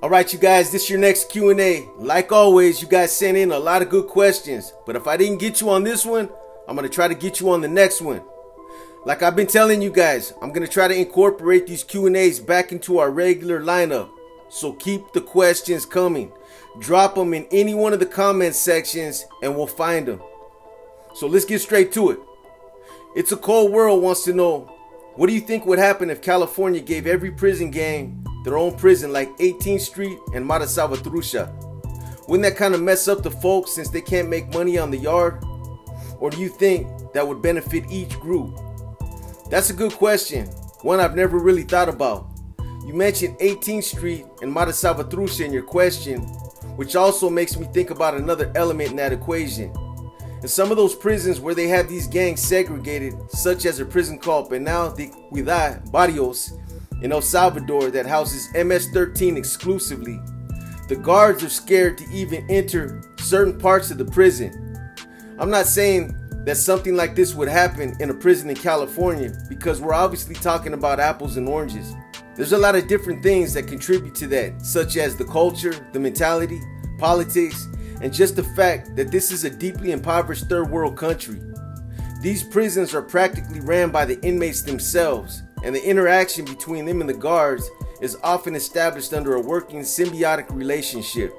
Alright you guys, this is your next Q&A. Like always, you guys sent in a lot of good questions. But if I didn't get you on this one, I'm going to try to get you on the next one. Like I've been telling you guys, I'm going to try to incorporate these Q&As back into our regular lineup. So keep the questions coming. Drop them in any one of the comment sections and we'll find them. So let's get straight to it. It's a Cold World wants to know, what do you think would happen if California gave every prison gang their own prison like 18th Street and Mata Salvatrucha? Wouldn't that kind of mess up the folks since they can't make money on the yard? Or do you think that would benefit each group? That's a good question, one I've never really thought about. You mentioned 18th Street and Mata Salvatrucha in your question, which also makes me think about another element in that equation. In some of those prisons where they have these gangs segregated, such as a prison called Penal de Cuidad Barrios in El Salvador that houses MS-13 exclusively, the guards are scared to even enter certain parts of the prison. I'm not saying that something like this would happen in a prison in California because we're obviously talking about apples and oranges. There's a lot of different things that contribute to that, such as the culture, the mentality, politics, and just the fact that this is a deeply impoverished third world country. These prisons are practically ran by the inmates themselves, and the interaction between them and the guards is often established under a working symbiotic relationship.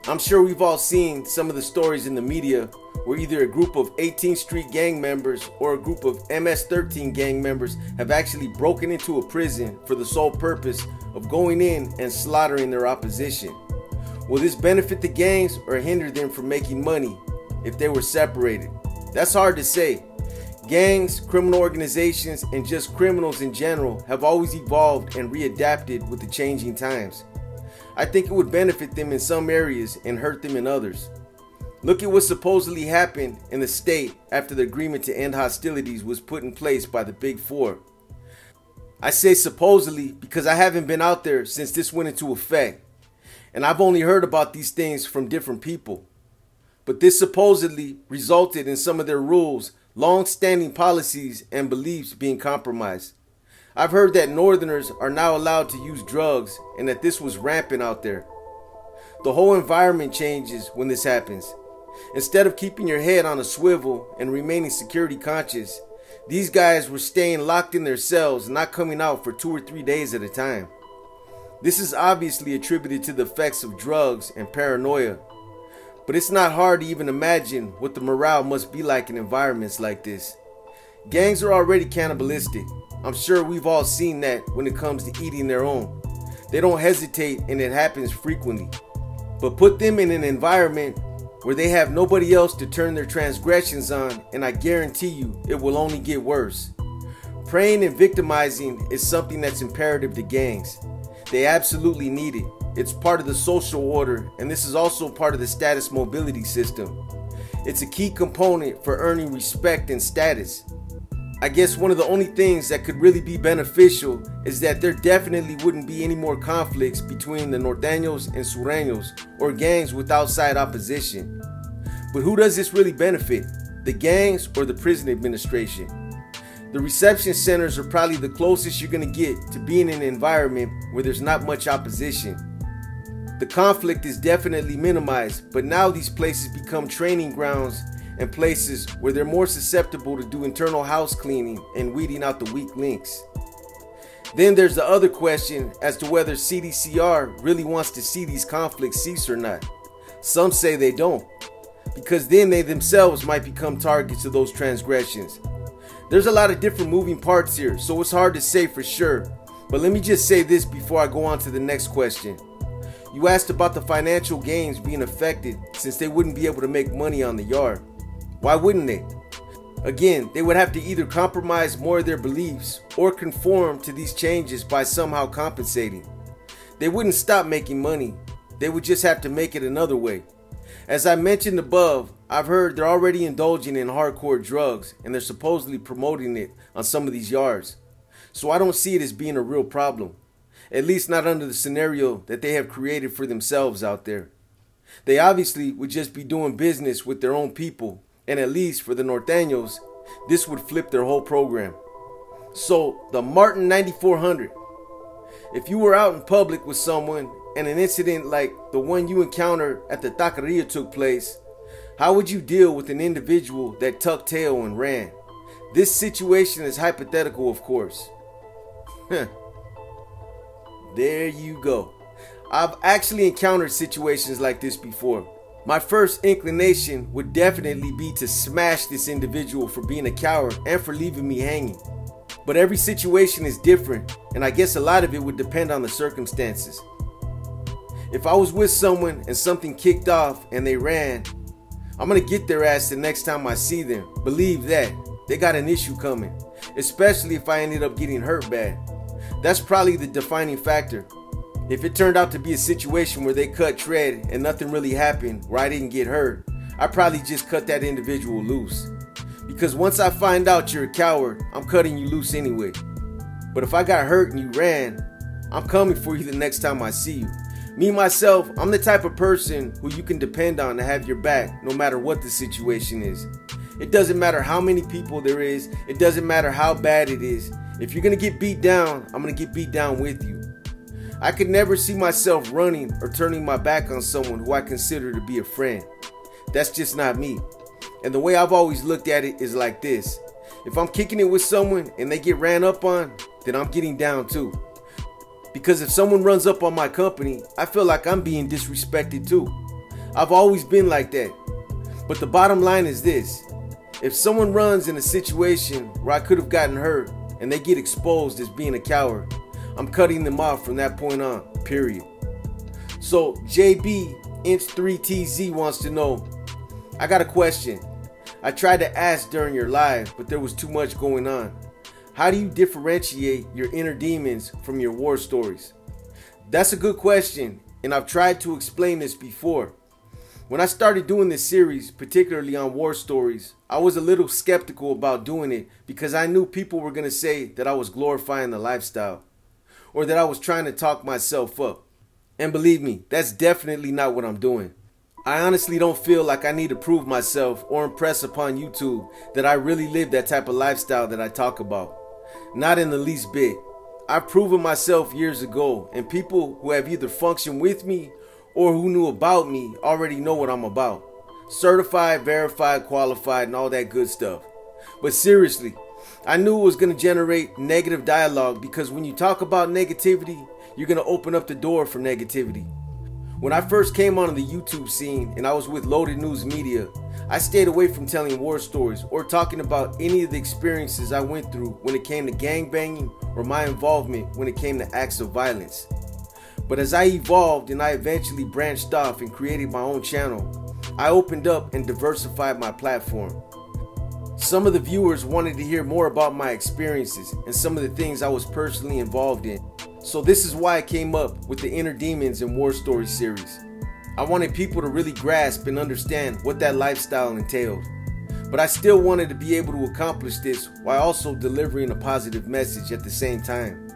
I'm sure we've all seen some of the stories in the media where either a group of 18th Street gang members or a group of MS-13 gang members have actually broken into a prison for the sole purpose of going in and slaughtering their opposition. Will this benefit the gangs or hinder them from making money if they were separated? That's hard to say. Gangs, criminal organizations, and just criminals in general have always evolved and readapted with the changing times. I think it would benefit them in some areas and hurt them in others. Look at what supposedly happened in the state after the agreement to end hostilities was put in place by the Big Four. I say supposedly because I haven't been out there since this went into effect. And I've only heard about these things from different people. But this supposedly resulted in some of their rules, long-standing policies, and beliefs being compromised. I've heard that Northerners are now allowed to use drugs and that this was rampant out there. The whole environment changes when this happens. Instead of keeping your head on a swivel and remaining security conscious, these guys were staying locked in their cells and not coming out for 2 or 3 days at a time. This is obviously attributed to the effects of drugs and paranoia, but it's not hard to even imagine what the morale must be like in environments like this. Gangs are already cannibalistic. I'm sure we've all seen that when it comes to eating their own. They don't hesitate and it happens frequently. But put them in an environment where they have nobody else to turn their transgressions on, and I guarantee you it will only get worse. Preying and victimizing is something that's imperative to gangs. They absolutely need it. It's part of the social order, and this is also part of the status mobility system. It's a key component for earning respect and status. I guess one of the only things that could really be beneficial is that there definitely wouldn't be any more conflicts between the norteños and sureños or gangs with outside opposition. But who does this really benefit? The gangs or the prison administration? The reception centers are probably the closest you're going to get to being in an environment where there's not much opposition. The conflict is definitely minimized, but now these places become training grounds and places where they're more susceptible to do internal house cleaning and weeding out the weak links. Then there's the other question as to whether CDCR really wants to see these conflicts cease or not. Some say they don't, because then they themselves might become targets of those transgressions. There's a lot of different moving parts here, so it's hard to say for sure. But let me just say this before I go on to the next question. You asked about the financial gains being affected since they wouldn't be able to make money on the yard. Why wouldn't they? Again, they would have to either compromise more of their beliefs or conform to these changes by somehow compensating. They wouldn't stop making money. They would just have to make it another way. As I mentioned above, I've heard they're already indulging in hardcore drugs and they're supposedly promoting it on some of these yards. So I don't see it as being a real problem. At least not under the scenario that they have created for themselves out there. They obviously would just be doing business with their own people, and at least for the norteños, this would flip their whole program. So the Martin 9400. If you were out in public with someone and an incident like the one you encountered at the taqueria took place, how would you deal with an individual that tucked tail and ran? This situation is hypothetical, of course. There you go. I've actually encountered situations like this before. My first inclination would definitely be to smash this individual for being a coward and for leaving me hanging. But every situation is different, and I guess a lot of it would depend on the circumstances. If I was with someone and something kicked off and they ran, I'm gonna get their ass the next time I see them. Believe that. They got an issue coming, especially if I ended up getting hurt bad. That's probably the defining factor. If it turned out to be a situation where they cut tread and nothing really happened, where I didn't get hurt, I'd probably just cut that individual loose. Because once I find out you're a coward, I'm cutting you loose anyway. But if I got hurt and you ran, I'm coming for you the next time I see you. Me, myself, I'm the type of person who you can depend on to have your back no matter what the situation is. It doesn't matter how many people there is. It doesn't matter how bad it is. If you're going to get beat down, I'm going to get beat down with you. I could never see myself running or turning my back on someone who I consider to be a friend. That's just not me. And the way I've always looked at it is like this. If I'm kicking it with someone and they get ran up on, then I'm getting down too. Because if someone runs up on my company, I feel like I'm being disrespected too. I've always been like that. But the bottom line is this. If someone runs in a situation where I could have gotten hurt and they get exposed as being a coward, I'm cutting them off from that point on, period. So JB Inch 3TZ wants to know, I got a question. I tried to ask during your live, but there was too much going on. How do you differentiate your inner demons from your war stories? That's a good question, and I've tried to explain this before. When I started doing this series, particularly on war stories, I was a little skeptical about doing it because I knew people were going to say that I was glorifying the lifestyle or that I was trying to talk myself up. And believe me, that's definitely not what I'm doing. I honestly don't feel like I need to prove myself or impress upon YouTube that I really live that type of lifestyle that I talk about. Not in the least bit. I've proven myself years ago, and people who have either functioned with me or who knew about me already know what I'm about. Certified, verified, qualified, and all that good stuff. But seriously, I knew it was going to generate negative dialogue because when you talk about negativity, you're going to open up the door for negativity. When I first came onto the YouTube scene and I was with Loaded News Media, I stayed away from telling war stories or talking about any of the experiences I went through when it came to gangbanging or my involvement when it came to acts of violence. But as I evolved and I eventually branched off and created my own channel, I opened up and diversified my platform. Some of the viewers wanted to hear more about my experiences and some of the things I was personally involved in. So this is why I came up with the Inner Demons and War Stories series. I wanted people to really grasp and understand what that lifestyle entailed. But I still wanted to be able to accomplish this while also delivering a positive message at the same time.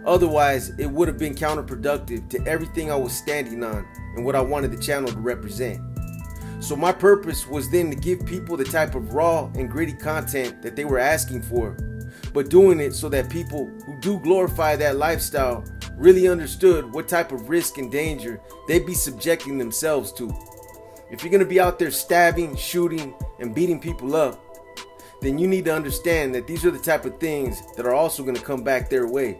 Otherwise, it would have been counterproductive to everything I was standing on and what I wanted the channel to represent. So my purpose was then to give people the type of raw and gritty content that they were asking for, but doing it so that people who do glorify that lifestyle really understood what type of risk and danger they'd be subjecting themselves to. If you're going to be out there stabbing, shooting, and beating people up, then you need to understand that these are the type of things that are also going to come back their way.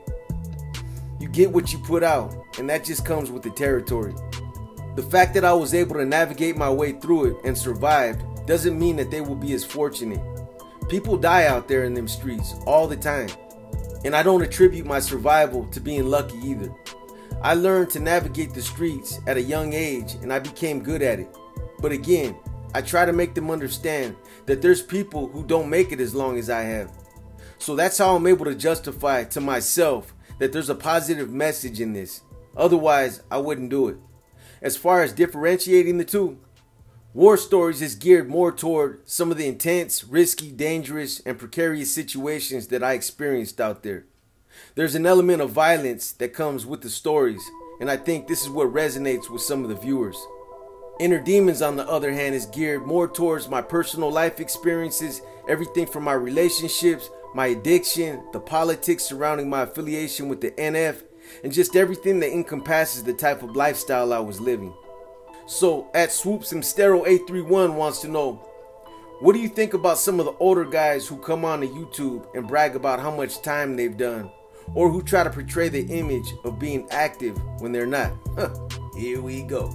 You get what you put out, and that just comes with the territory. The fact that I was able to navigate my way through it and survived doesn't mean that they will be as fortunate. People die out there in them streets all the time. And I don't attribute my survival to being lucky either. I learned to navigate the streets at a young age and I became good at it. But again, I try to make them understand that there's people who don't make it as long as I have. So that's how I'm able to justify to myself that there's a positive message in this. Otherwise, I wouldn't do it. As far as differentiating the two, War Stories is geared more toward some of the intense, risky, dangerous, and precarious situations that I experienced out there. There's an element of violence that comes with the stories, and I think this is what resonates with some of the viewers. Inner Demons, on the other hand, is geared more towards my personal life experiences, everything from my relationships, my addiction, the politics surrounding my affiliation with the NF, and just everything that encompasses the type of lifestyle I was living. So at SwoopsandStero831 wants to know, what do you think about some of the older guys who come on to YouTube and brag about how much time they've done, or who try to portray the image of being active when they're not? Here we go.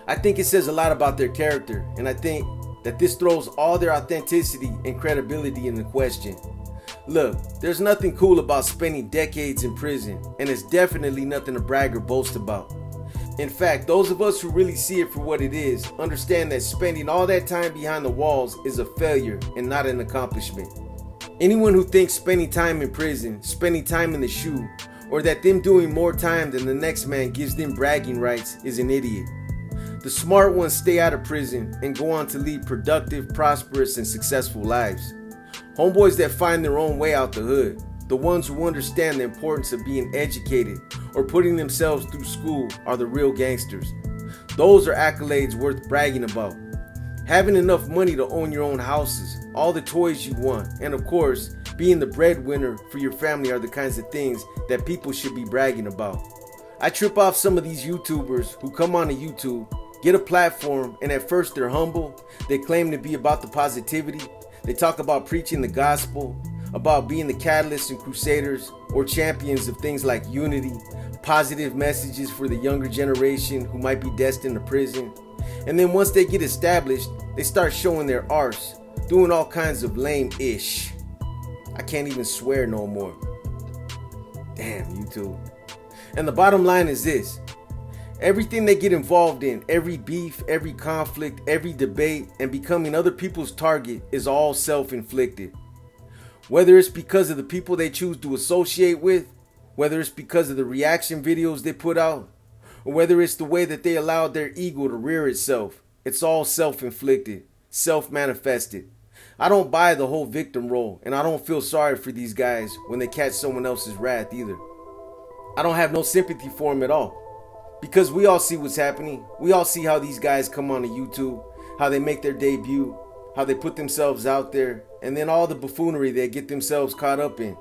I think it says a lot about their character, and I think that this throws all their authenticity and credibility into question. Look, there's nothing cool about spending decades in prison, and it's definitely nothing to brag or boast about. In fact, those of us who really see it for what it is understand that spending all that time behind the walls is a failure and not an accomplishment. Anyone who thinks spending time in prison, spending time in the SHU, or that them doing more time than the next man gives them bragging rights is an idiot. The smart ones stay out of prison and go on to lead productive, prosperous, and successful lives. Homeboys that find their own way out the hood, the ones who understand the importance of being educated or putting themselves through school, are the real gangsters. Those are accolades worth bragging about. Having enough money to own your own houses, all the toys you want, and of course, being the breadwinner for your family are the kinds of things that people should be bragging about. I trip off some of these YouTubers who come onto YouTube, get a platform, and at first they're humble. They claim to be about the positivity. They talk about preaching the gospel, about being the catalysts and crusaders or champions of things like unity, positive messages for the younger generation who might be destined to prison. And then once they get established, they start showing their arse, doing all kinds of lame-ish. I can't even swear no more. Damn, YouTube. And the bottom line is this. Everything they get involved in, every beef, every conflict, every debate, and becoming other people's target is all self-inflicted. Whether it's because of the people they choose to associate with, whether it's because of the reaction videos they put out, or whether it's the way that they allowed their ego to rear itself, it's all self-inflicted, self-manifested. I don't buy the whole victim role, and I don't feel sorry for these guys when they catch someone else's wrath either. I don't have no sympathy for them at all, because we all see what's happening. We all see how these guys come onto YouTube, how they make their debut, how they put themselves out there, and then all the buffoonery they get themselves caught up in.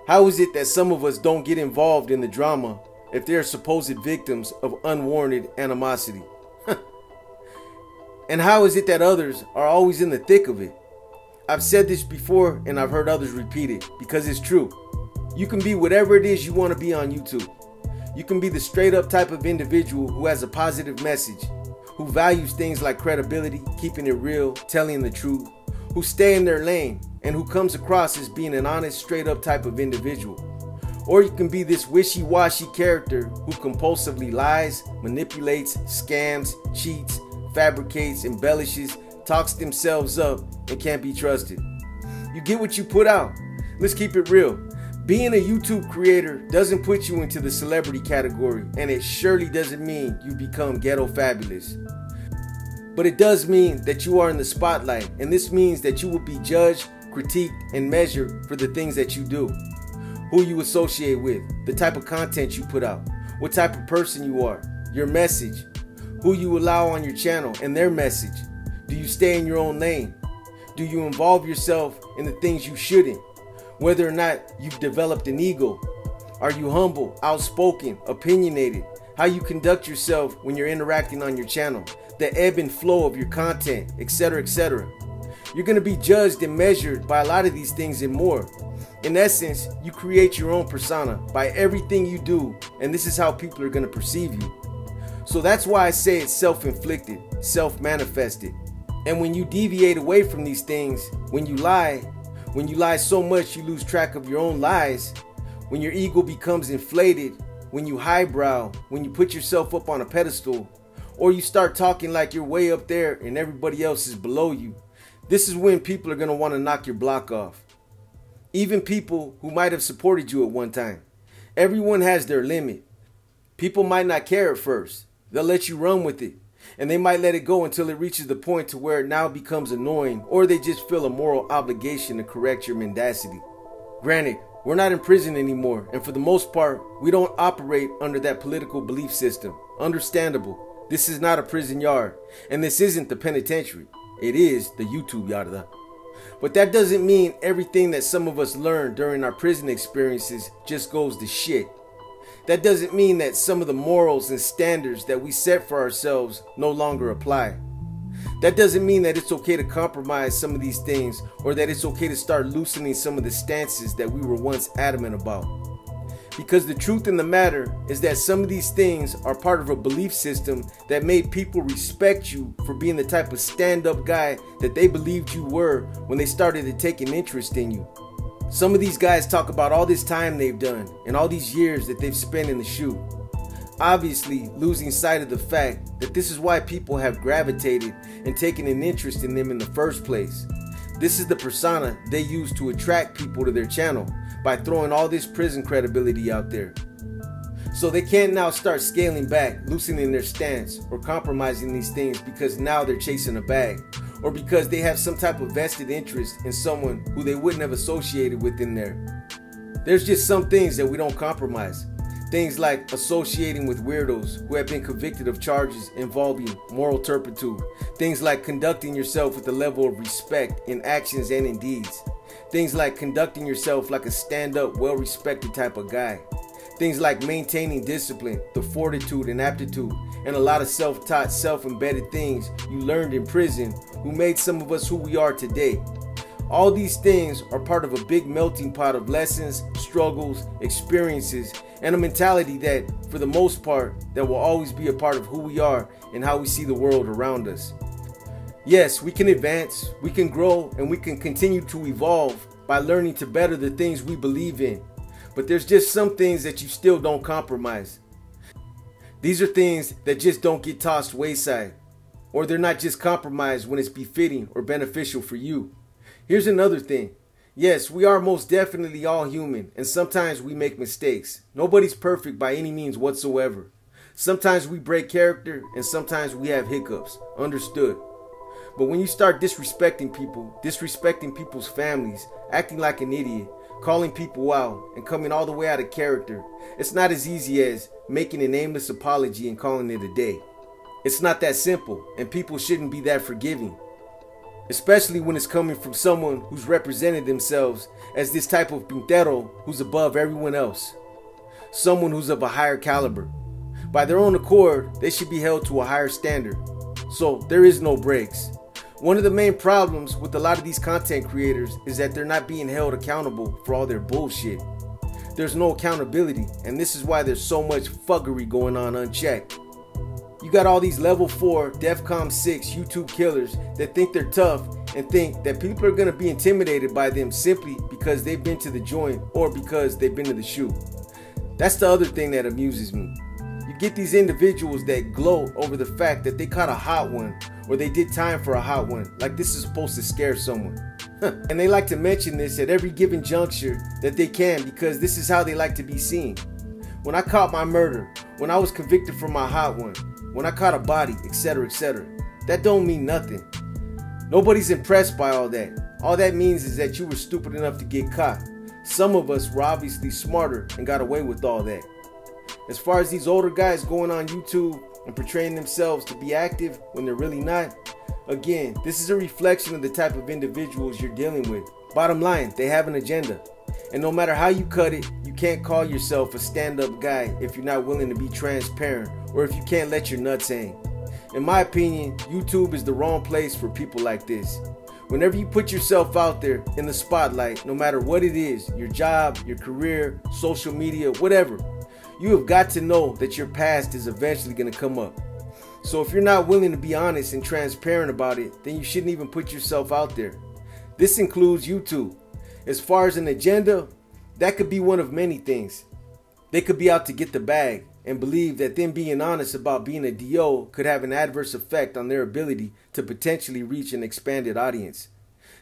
How is it that some of us don't get involved in the drama if they're supposed victims of unwarranted animosity? And how is it that others are always in the thick of it? I've said this before and I've heard others repeat it because it's true. You can be whatever it is you want to be on YouTube. You can be the straight up type of individual who has a positive message, who values things like credibility, keeping it real, telling the truth, who stay in their lane, and who comes across as being an honest, straight up type of individual. Or you can be this wishy-washy character who compulsively lies, manipulates, scams, cheats, fabricates, embellishes, talks themselves up, and can't be trusted. You get what you put out. Let's keep it real. Being a YouTube creator doesn't put you into the celebrity category, and it surely doesn't mean you become ghetto fabulous. But it does mean that you are in the spotlight, and this means that you will be judged, critiqued, and measured for the things that you do, who you associate with, the type of content you put out, what type of person you are, your message, who you allow on your channel and their message. Do you stay in your own lane? Do you involve yourself in the things you shouldn't? Whether or not you've developed an ego. Are you humble, outspoken, opinionated? How you conduct yourself when you're interacting on your channel, the ebb and flow of your content, etc., etc. You're going to be judged and measured by a lot of these things and more. In essence, you create your own persona by everything you do, and this is how people are going to perceive you. So that's why I say it's self-inflicted, self-manifested. And when you deviate away from these things, when you lie so much you lose track of your own lies, when your ego becomes inflated, when you highbrow, when you put yourself up on a pedestal, or you start talking like you're way up there and everybody else is below you, this is when people are going to want to knock your block off. Even people who might have supported you at one time. Everyone has their limit. People might not care at first. They'll let you run with it. And they might let it go until it reaches the point to where it now becomes annoying, or they just feel a moral obligation to correct your mendacity. Granted, we're not in prison anymore, and for the most part, we don't operate under that political belief system. Understandable. This is not a prison yard, and this isn't the penitentiary. It is the YouTube yard. But that doesn't mean everything that some of us learned during our prison experiences just goes to shit. That doesn't mean that some of the morals and standards that we set for ourselves no longer apply. That doesn't mean that it's okay to compromise some of these things, or that it's okay to start loosening some of the stances that we were once adamant about. Because the truth in the matter is that some of these things are part of a belief system that made people respect you for being the type of stand-up guy that they believed you were when they started to take an interest in you. Some of these guys talk about all this time they've done and all these years that they've spent in the shoe, obviously losing sight of the fact that this is why people have gravitated and taken an interest in them in the first place. This is the persona they use to attract people to their channel by throwing all this prison credibility out there. So they can't now start scaling back, loosening their stance, or compromising these things because now they're chasing a bag, or because they have some type of vested interest in someone who they wouldn't have associated with in there. There's just some things that we don't compromise. Things like associating with weirdos who have been convicted of charges involving moral turpitude. Things like conducting yourself with a level of respect in actions and in deeds. Things like conducting yourself like a stand-up, well-respected type of guy. Things like maintaining discipline, the fortitude and aptitude, and a lot of self-taught, self-embedded things you learned in prison who made some of us who we are today. All these things are part of a big melting pot of lessons, struggles, experiences, and a mentality that, for the most part, that will always be a part of who we are and how we see the world around us. Yes, we can advance, we can grow, and we can continue to evolve by learning to better the things we believe in. But there's just some things that you still don't compromise. These are things that just don't get tossed wayside, or they're not just compromised when it's befitting or beneficial for you. Here's another thing. Yes, we are most definitely all human, and sometimes we make mistakes. Nobody's perfect by any means whatsoever. Sometimes we break character, and sometimes we have hiccups. Understood. But when you start disrespecting people, disrespecting people's families, acting like an idiot, calling people out, and coming all the way out of character, it's not as easy as making an aimless apology and calling it a day. It's not that simple, and people shouldn't be that forgiving. Especially when it's coming from someone who's represented themselves as this type of pintero who's above everyone else. Someone who's of a higher caliber. By their own accord, they should be held to a higher standard. So there is no breaks. One of the main problems with a lot of these content creators is that they're not being held accountable for all their bullshit. There's no accountability, and this is why there's so much fuggery going on unchecked. You got all these level 4, DEFCON 6 YouTube killers that think they're tough and think that people are going to be intimidated by them simply because they've been to the joint or because they've been to the shoe. That's the other thing that amuses me. You get these individuals that gloat over the fact that they caught a hot one or they did time for a hot one, like this is supposed to scare someone. And they like to mention this at every given juncture that they can because this is how they like to be seen. When I caught my murder, when I was convicted for my hot one, when I caught a body, etc., etc. That don't mean nothing. Nobody's impressed by all that. All that means is that you were stupid enough to get caught. Some of us were obviously smarter and got away with all that. As far as these older guys going on YouTube and portraying themselves to be active when they're really not, again, this is a reflection of the type of individuals you're dealing with. Bottom line, they have an agenda. And no matter how you cut it, you can't call yourself a stand-up guy if you're not willing to be transparent or if you can't let your nuts hang. In my opinion, YouTube is the wrong place for people like this. Whenever you put yourself out there in the spotlight, no matter what it is, your job, your career, social media, whatever, you have got to know that your past is eventually going to come up. So if you're not willing to be honest and transparent about it, then you shouldn't even put yourself out there. This includes YouTube. As far as an agenda, that could be one of many things. They could be out to get the bag and believe that them being honest about being a DO could have an adverse effect on their ability to potentially reach an expanded audience.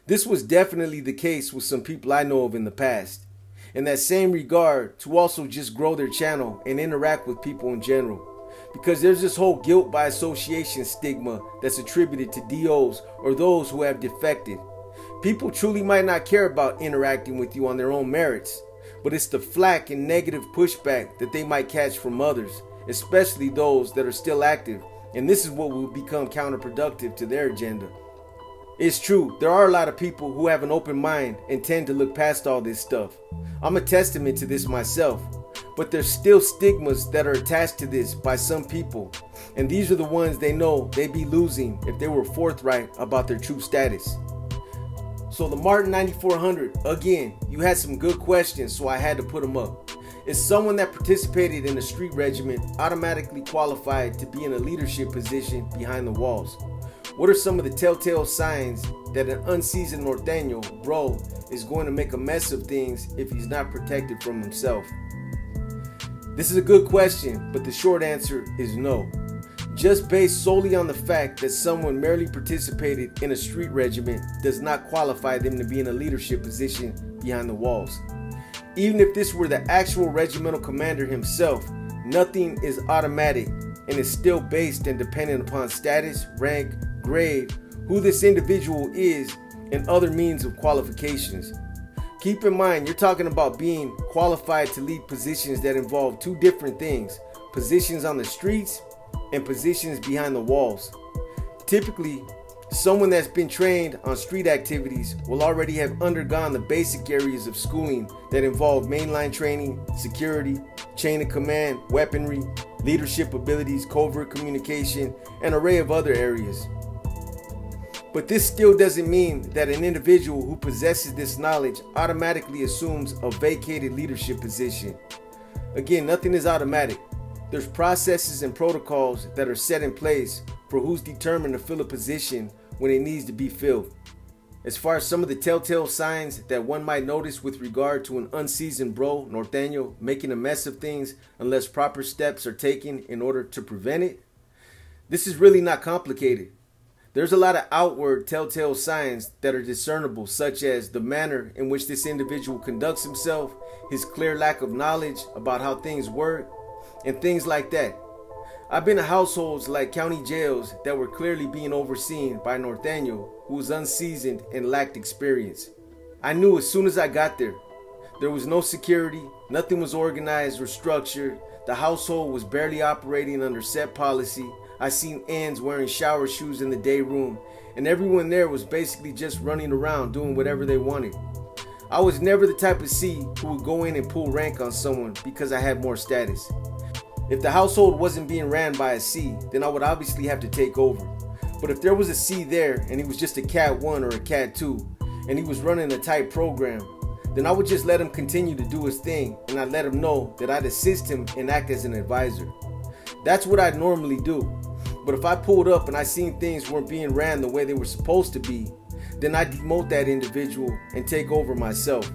This was definitely the case with some people I know of in the past. In that same regard, to also just grow their channel and interact with people in general. Because there's this whole guilt by association stigma that's attributed to DOs or those who have defected. People truly might not care about interacting with you on their own merits, but it's the flack and negative pushback that they might catch from others, especially those that are still active, and this is what will become counterproductive to their agenda. It's true, there are a lot of people who have an open mind and tend to look past all this stuff. I'm a testament to this myself, But there's still stigmas that are attached to this by some people, and these are the ones they know they'd be losing if they were forthright about their true status. So the Martin 9400, again, you had some good questions, so I had to put them up. Is someone that participated in a street regiment automatically qualified to be in a leadership position behind the walls? What are some of the telltale signs that an unseasoned norteño bro is going to make a mess of things if he's not protected from himself? This is a good question, but the short answer is no. Just based solely on the fact that someone merely participated in a street regiment does not qualify them to be in a leadership position behind the walls. Even if this were the actual regimental commander himself, nothing is automatic and is still based and dependent upon status, rank, grade, who this individual is, and other means of qualifications. Keep in mind, you're talking about being qualified to lead positions that involve two different things: positions on the streets and positions behind the walls. Typically, someone that's been trained on street activities will already have undergone the basic areas of schooling that involve mainline training, security, chain of command, weaponry, leadership abilities, covert communication, and an array of other areas. But this still doesn't mean that an individual who possesses this knowledge automatically assumes a vacated leadership position. Again, nothing is automatic. There's processes and protocols that are set in place for who's determined to fill a position when it needs to be filled. As far as some of the telltale signs that one might notice with regard to an unseasoned bro, norteño, making a mess of things unless proper steps are taken in order to prevent it, this is really not complicated. There's a lot of outward telltale signs that are discernible, such as the manner in which this individual conducts himself, his clear lack of knowledge about how things work, and things like that. I've been to households like county jails that were clearly being overseen by a norteño who was unseasoned and lacked experience. I knew as soon as I got there. There was no security, nothing was organized or structured, the household was barely operating under set policy. I seen ends wearing shower shoes in the day room, and everyone there was basically just running around doing whatever they wanted. I was never the type of C who would go in and pull rank on someone because I had more status. If the household wasn't being ran by a C, then I would obviously have to take over. But if there was a C there and he was just a Cat 1 or a Cat 2 and he was running a tight program, then I would just let him continue to do his thing, and I'd let him know that I'd assist him and act as an advisor. That's what I'd normally do. But if I pulled up and I seen things weren't being ran the way they were supposed to be, then I demote that individual and take over myself.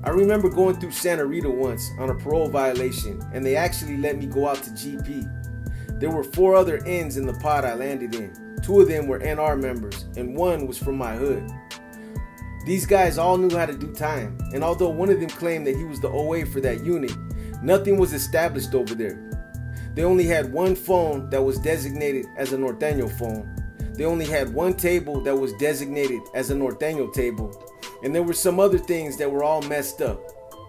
I remember going through Santa Rita once on a parole violation, and they actually let me go out to GP. There were 4 other N's in the pod I landed in. 2 of them were NR members, and 1 was from my hood. These guys all knew how to do time, and although one of them claimed that he was the OA for that unit, nothing was established over there. They only had 1 phone that was designated as a norteño phone. They only had 1 table that was designated as a norteño table. And there were some other things that were all messed up.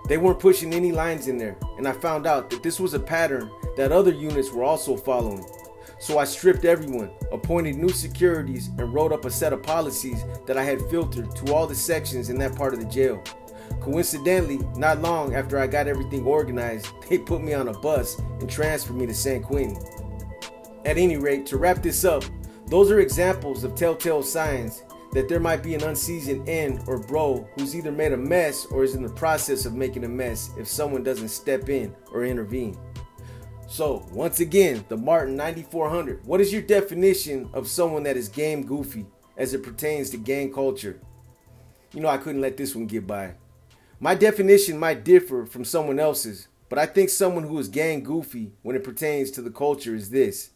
They weren't pushing any lines in there. And I found out that this was a pattern that other units were also following. So I stripped everyone, appointed new securities, and wrote up a set of policies that I had filtered to all the sections in that part of the jail. Coincidentally, not long after I got everything organized, they put me on a bus and transferred me to San Quentin. At any rate, to wrap this up, those are examples of telltale signs that there might be an unseasoned N or bro who's either made a mess or is in the process of making a mess if someone doesn't step in or intervene. So, once again, the Martin 9400. What is your definition of someone that is game goofy as it pertains to gang culture? You know, I couldn't let this one get by. My definition might differ from someone else's, but I think someone who is gang goofy when it pertains to the culture is this.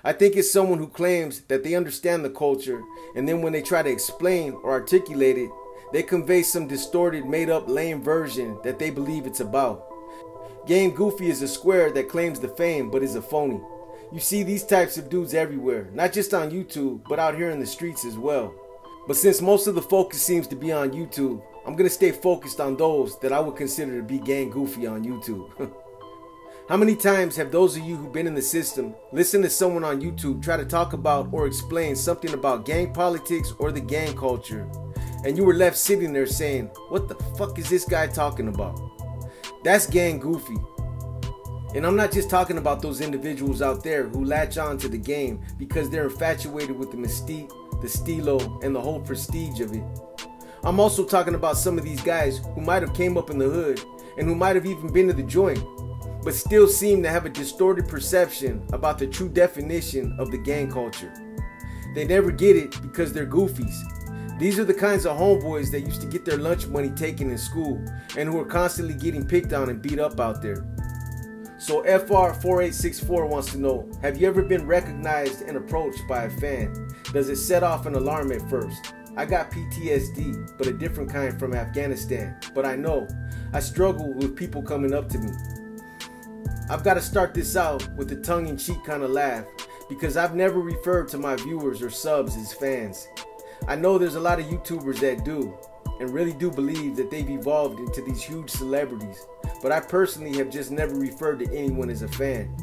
I think it's someone who claims that they understand the culture, and then when they try to explain or articulate it, they convey some distorted, made-up, lame version that they believe it's about. Game goofy is a square that claims the fame but is a phony. You see these types of dudes everywhere, not just on YouTube, but out here in the streets as well. But since most of the focus seems to be on YouTube, I'm going to stay focused on those that I would consider to be gang goofy on YouTube. How many times have those of you who've been in the system listened to someone on YouTube try to talk about or explain something about gang politics or the gang culture, and you were left sitting there saying, what the fuck is this guy talking about? That's gang goofy. And I'm not just talking about those individuals out there who latch on to the game because they're infatuated with the mystique, the stilo, and the whole prestige of it. I'm also talking about some of these guys who might have came up in the hood and who might have even been to the joint, but still seem to have a distorted perception about the true definition of the gang culture. They never get it because they're goofies. These are the kinds of homeboys that used to get their lunch money taken in school and who are constantly getting picked on and beat up out there. So FR4864 wants to know, have you ever been recognized and approached by a fan? Does it set off an alarm at first? I got PTSD, but a different kind from Afghanistan. But I know I struggle with people coming up to me. I've got to start this out with a tongue-in-cheek kind of laugh because I've never referred to my viewers or subs as fans. I know there's a lot of YouTubers that do and really do believe that they've evolved into these huge celebrities, but I personally have just never referred to anyone as a fan.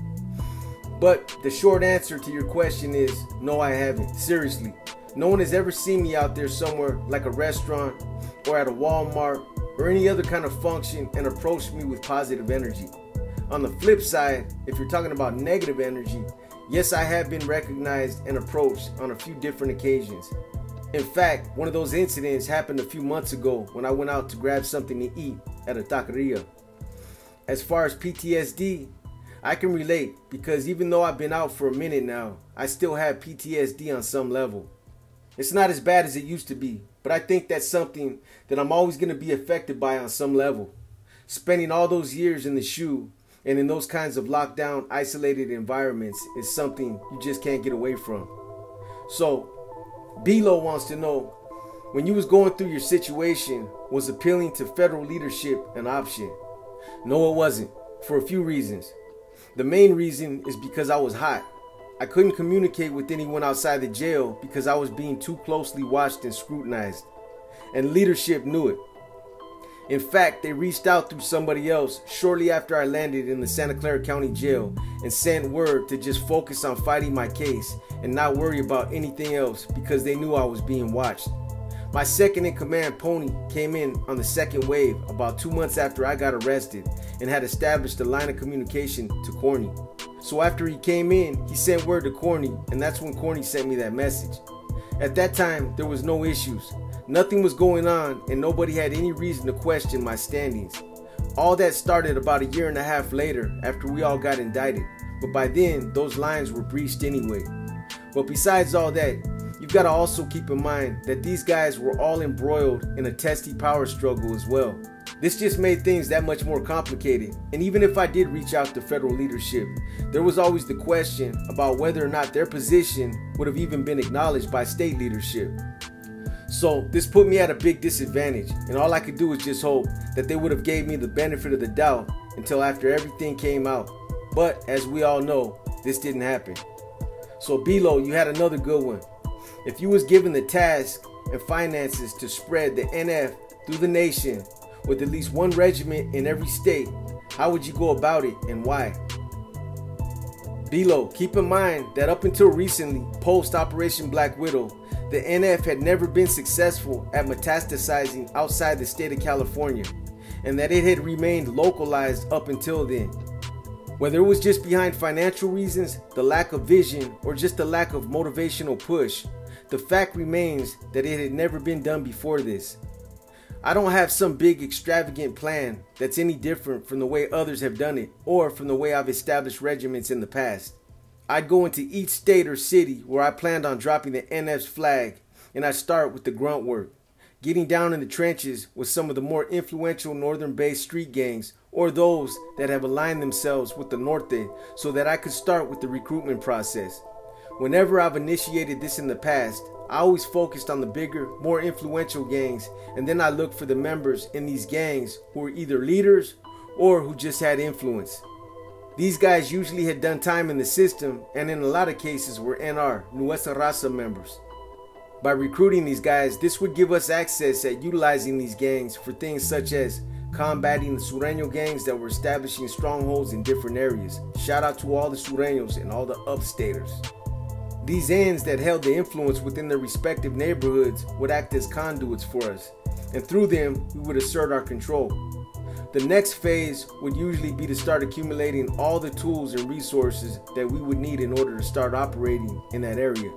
But the short answer to your question is no, I haven't. Seriously, no one has ever seen me out there somewhere like a restaurant or at a Walmart or any other kind of function and approached me with positive energy. On the flip side, if you're talking about negative energy, yes, I have been recognized and approached on a few different occasions. In fact, one of those incidents happened a few months ago when I went out to grab something to eat at a taqueria. As far as PTSD, I can relate because even though I've been out for a minute now, I still have PTSD on some level. It's not as bad as it used to be, but I think that's something that I'm always going to be affected by on some level. Spending all those years in the shoe and in those kinds of lockdown, isolated environments is something you just can't get away from. So, B-Lo wants to know, when you was going through your situation, was appealing to federal leadership an option? No, it wasn't, for a few reasons. The main reason is because I was hot. I couldn't communicate with anyone outside the jail because I was being too closely watched and scrutinized. And leadership knew it. In fact, they reached out through somebody else shortly after I landed in the Santa Clara County Jail and sent word to just focus on fighting my case and not worry about anything else because they knew I was being watched. My second in command, Pony, came in on the second wave about 2 months after I got arrested and had established a line of communication to Corny. So after he came in, he sent word to Corny, and that's when Corny sent me that message. At that time, there was no issues. Nothing was going on and nobody had any reason to question my standings. All that started about 1.5 years later after we all got indicted, but by then those lines were breached anyway. But besides all that, you've got to also keep in mind that these guys were all embroiled in a testy power struggle as well. This just made things that much more complicated, and even if I did reach out to federal leadership, there was always the question about whether or not their position would have even been acknowledged by state leadership. So this put me at a big disadvantage, and all I could do was just hope that they would have gave me the benefit of the doubt until after everything came out. But as we all know, this didn't happen. So B-Lo, you had another good one. If you was given the task and finances to spread the NF through the nation with at least one regiment in every state, how would you go about it and why? B-Lo, keep in mind that up until recently, post Operation Black Widow, the NF had never been successful at metastasizing outside the state of California, and that it had remained localized up until then. Whether it was just behind financial reasons, the lack of vision, or just the lack of motivational push, the fact remains that it had never been done before this. I don't have some big extravagant plan that's any different from the way others have done it or from the way I've established regiments in the past. I'd go into each state or city where I planned on dropping the NF's flag, and I'd start with the grunt work, getting down in the trenches with some of the more influential northern-based street gangs or those that have aligned themselves with the Norte so that I could start with the recruitment process. Whenever I've initiated this in the past, I always focused on the bigger, more influential gangs, and then I looked for the members in these gangs who were either leaders or who just had influence. These guys usually had done time in the system and in a lot of cases were NR, Nuestra Raza members. By recruiting these guys, this would give us access at utilizing these gangs for things such as combating the Sureño gangs that were establishing strongholds in different areas. Shout out to all the Sureños and all the upstaters. These ends that held the influence within their respective neighborhoods would act as conduits for us, and through them we would assert our control. The next phase would usually be to start accumulating all the tools and resources that we would need in order to start operating in that area.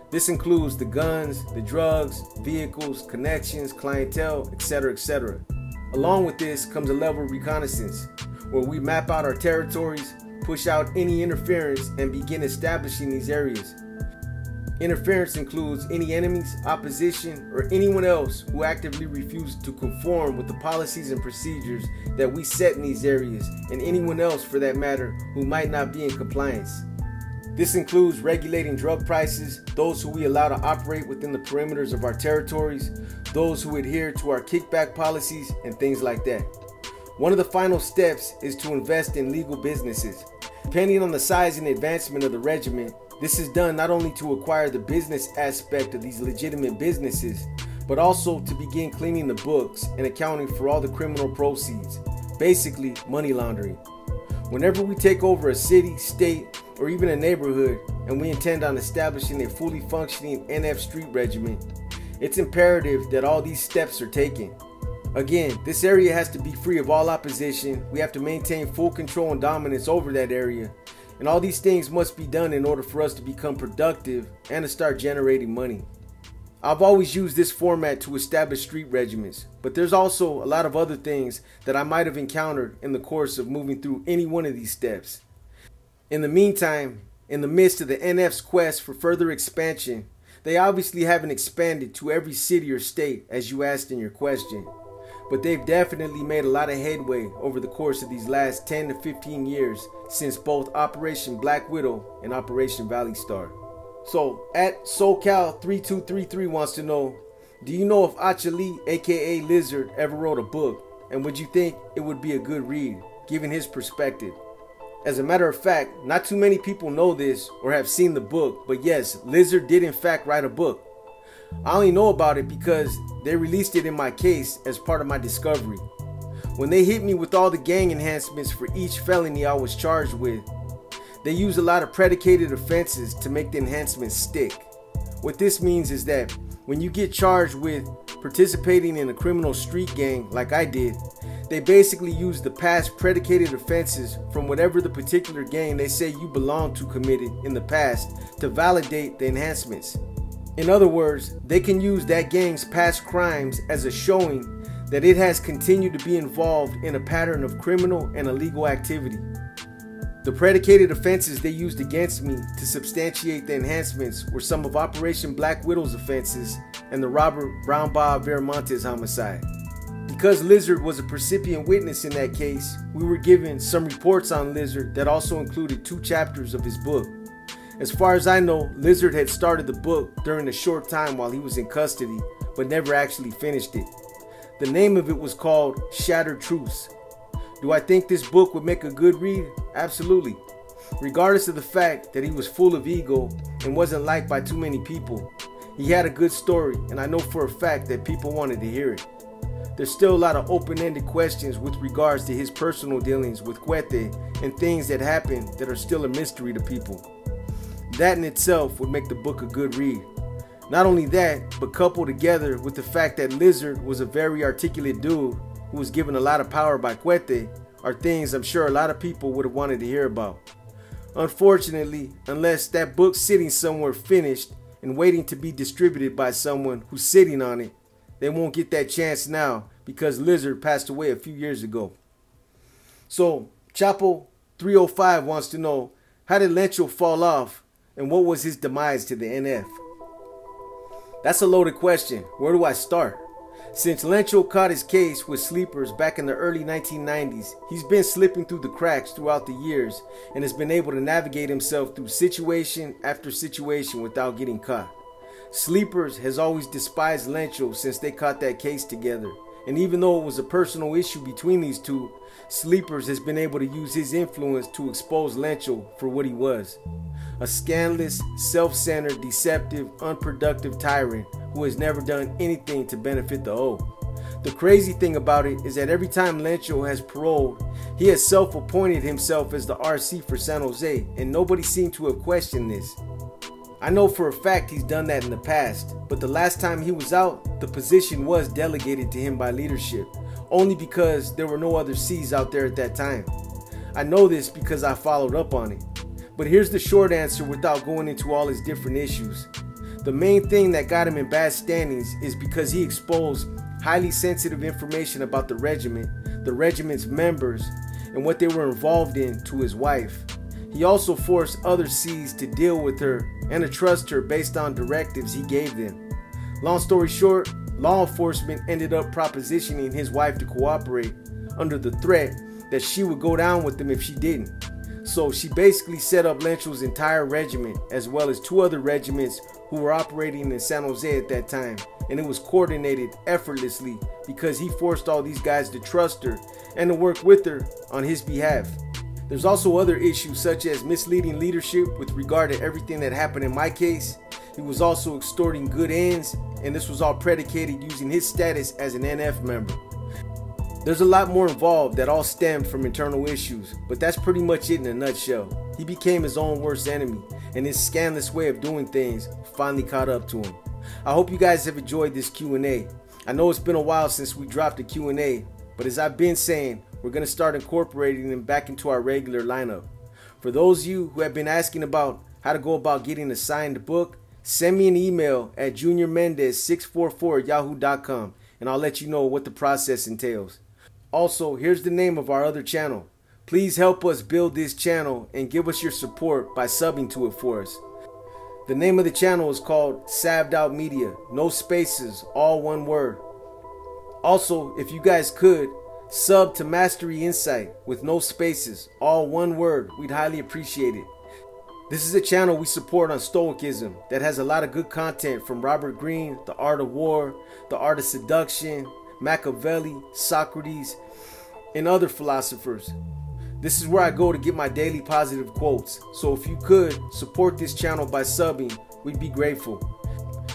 This includes the guns, the drugs, vehicles, connections, clientele, etc., etc. Along with this comes a level of reconnaissance, where we map out our territories, push out any interference, and begin establishing these areas. Interference includes any enemies, opposition, or anyone else who actively refuses to conform with the policies and procedures that we set in these areas, and anyone else for that matter who might not be in compliance. This includes regulating drug prices, those who we allow to operate within the perimeters of our territories, those who adhere to our kickback policies, and things like that. One of the final steps is to invest in legal businesses. Depending on the size and advancement of the regiment, this is done not only to acquire the business aspect of these legitimate businesses, but also to begin cleaning the books and accounting for all the criminal proceeds, basically money laundering. Whenever we take over a city, state, or even a neighborhood, and we intend on establishing a fully functioning NF street regiment, it's imperative that all these steps are taken. Again, this area has to be free of all opposition. We have to maintain full control and dominance over that area. And all these things must be done in order for us to become productive and to start generating money. I've always used this format to establish street regiments, but there's also a lot of other things that I might have encountered in the course of moving through any one of these steps. In the meantime, in the midst of the NF's quest for further expansion, they obviously haven't expanded to every city or state as you asked in your question. But they've definitely made a lot of headway over the course of these last 10 to 15 years since both Operation Black Widow and Operation Valley Star. So, at SoCal3233 wants to know, do you know if Achali, aka Lizard, ever wrote a book? And would you think it would be a good read, given his perspective? As a matter of fact, not too many people know this or have seen the book, but yes, Lizard did in fact write a book. I only know about it because they released it in my case as part of my discovery. When they hit me with all the gang enhancements for each felony I was charged with, they used a lot of predicated offenses to make the enhancements stick. What this means is that when you get charged with participating in a criminal street gang like I did, they basically use the past predicated offenses from whatever the particular gang they say you belong to committed in the past to validate the enhancements. In other words, they can use that gang's past crimes as a showing that it has continued to be involved in a pattern of criminal and illegal activity. The predicated offenses they used against me to substantiate the enhancements were some of Operation Black Widow's offenses and the Robert Brown Bob Veramontes homicide. Because Lizard was a percipient witness in that case, we were given some reports on Lizard that also included 2 chapters of his book. As far as I know, Lizard had started the book during a short time while he was in custody, but never actually finished it. The name of it was called Shattered Truths. Do I think this book would make a good read? Absolutely. Regardless of the fact that he was full of ego and wasn't liked by too many people, he had a good story, and I know for a fact that people wanted to hear it. There's still a lot of open-ended questions with regards to his personal dealings with Cuete and things that happened that are still a mystery to people. That in itself would make the book a good read. Not only that, but coupled together with the fact that Lizard was a very articulate dude who was given a lot of power by Cuete are things I'm sure a lot of people would have wanted to hear about. Unfortunately, unless that book's sitting somewhere finished and waiting to be distributed by someone who's sitting on it, they won't get that chance now because Lizard passed away a few years ago. So, Chapo 305 wants to know, how did Lencho fall off and what was his demise to the NF? That's a loaded question. Where do I start? Since Lencho caught his case with sleepers back in the early 1990s, he's been slipping through the cracks throughout the years and has been able to navigate himself through situation after situation without getting caught. Sleepers has always despised Lencho since they caught that case together, and even though it was a personal issue between these two, Sleepers has been able to use his influence to expose Lencho for what he was. A scandalous, self-centered, deceptive, unproductive tyrant who has never done anything to benefit the O. The crazy thing about it is that every time Lencho has paroled, he has self-appointed himself as the RC for San Jose, and nobody seemed to have questioned this. I know for a fact he's done that in the past, but the last time he was out, the position was delegated to him by leadership, only because there were no other C's out there at that time. I know this because I followed up on it. But here's the short answer without going into all his different issues. The main thing that got him in bad standings is because he exposed highly sensitive information about the regiment, the regiment's members, and what they were involved in to his wife. He also forced other C's to deal with her and to trust her based on directives he gave them. Long story short, law enforcement ended up propositioning his wife to cooperate under the threat that she would go down with them if she didn't. So she basically set up Lencho's entire regiment as well as 2 other regiments who were operating in San Jose at that time, and it was coordinated effortlessly because he forced all these guys to trust her and to work with her on his behalf. There's also other issues such as misleading leadership with regard to everything that happened in my case. He was also extorting good ends, and this was all predicated using his status as an NF member. There's a lot more involved that all stemmed from internal issues, but that's pretty much it in a nutshell. He became his own worst enemy, and his scandalous way of doing things finally caught up to him. I hope you guys have enjoyed this Q&A. I know it's been a while since we dropped a Q&A, but as I've been saying, we're going to start incorporating them back into our regular lineup. For those of you who have been asking about how to go about getting a signed book, send me an email at juniormendez644@yahoo.com and I'll let you know what the process entails. Also, here's the name of our other channel. Please help us build this channel and give us your support by subbing to it for us. The name of the channel is called Saved Out Media. No spaces, all one word. Also, if you guys could, sub to Mastery Insight with no spaces, all one word. We'd highly appreciate it. This is a channel we support on Stoicism that has a lot of good content from Robert Greene, The Art of War, The Art of Seduction, Machiavelli, Socrates, and other philosophers. This is where I go to get my daily positive quotes. So if you could support this channel by subbing, we'd be grateful.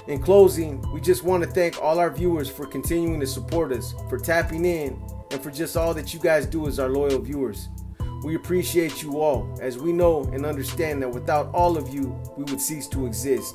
In closing, we just want to thank all our viewers for continuing to support us, for tapping in, and for just all that you guys do as our loyal viewers. We appreciate you all, as we know and understand that without all of you, we would cease to exist.